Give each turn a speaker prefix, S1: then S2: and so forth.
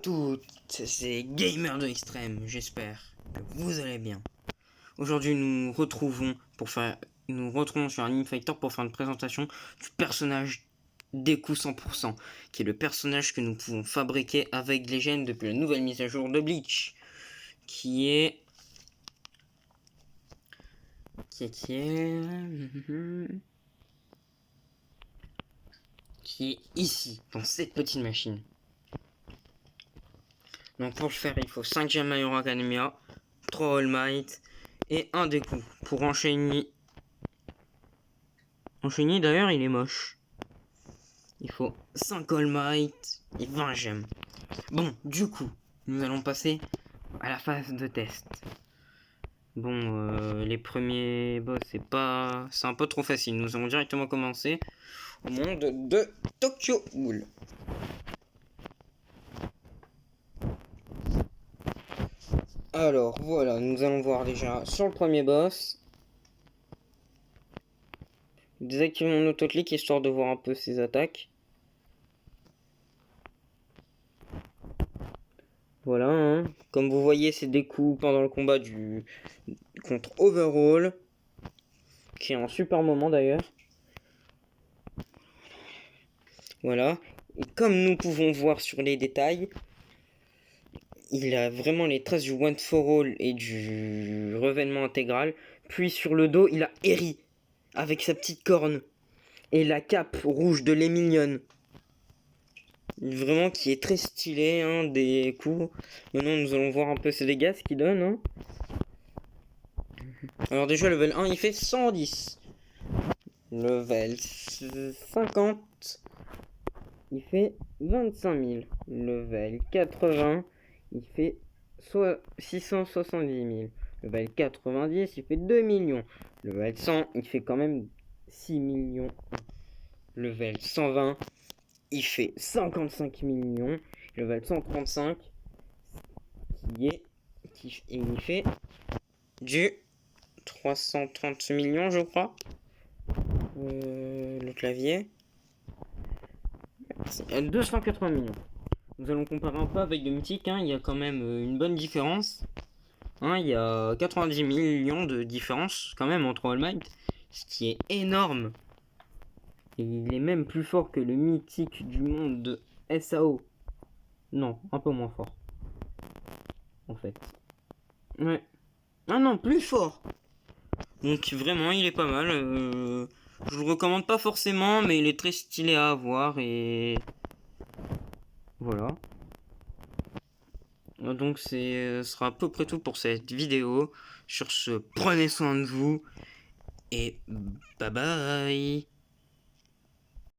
S1: Toutes, c'est Gamer de Extrême, j'espère que vous allez bien. Aujourd'hui nous retrouvons sur Anime Fighter pour faire une présentation du personnage Deku 100%, qui est le personnage que nous pouvons fabriquer avec les gènes depuis la nouvelle mise à jour de Bleach, qui est ici, dans cette petite machine. Donc pour le faire, il faut 5 gemmes My Hero Academia, 3 All Might et un Deku. Pour enchaîner... D'ailleurs, il est moche. Il faut 5 All Might et 20 gemmes. Bon, du coup, nous allons passer à la phase de test. Bon, les premiers boss, c'est un peu trop facile. Nous allons directement commencer au monde de Tokyo Ghoul. Alors, voilà, nous allons voir déjà sur le premier boss. Désactivons mon autoclic histoire de voir un peu ses attaques. Voilà, hein. Comme vous voyez, c'est des coups pendant le combat contre Overhaul, qui est un super moment d'ailleurs. Voilà, et comme nous pouvons voir sur les détails, il a vraiment les traces du One for All et du revêtement intégral. Puis sur le dos, il a Eri, avec sa petite corne, et la cape rouge de l'Emilion. Vraiment qui est très stylé, hein, des coups. Maintenant nous allons voir un peu ses dégâts, ce qu'il donne, hein. Alors déjà level 1 il fait 110. Level 50 il fait 25 000. Level 80 il fait 670 000. Level 90 il fait 2 millions. Level 100 il fait quand même 6 millions. Level 120 il fait 55 millions. Level 135 et il fait du 330 millions je crois. Le clavier 280 millions. Nous allons comparer un peu avec le mythique, hein. Il y a quand même une bonne différence, hein. Il y a 90 millions de différence quand même entre All Might, ce qui est énorme. Et il est même plus fort que le mythique du monde de SAO. Non, un peu moins fort en fait. Ouais. Ah non, plus fort. Donc vraiment il est pas mal. Je le recommande pas forcément, mais il est très stylé à avoir et voilà. Donc ce sera à peu près tout pour cette vidéo. Sur ce, prenez soin de vous et bye bye.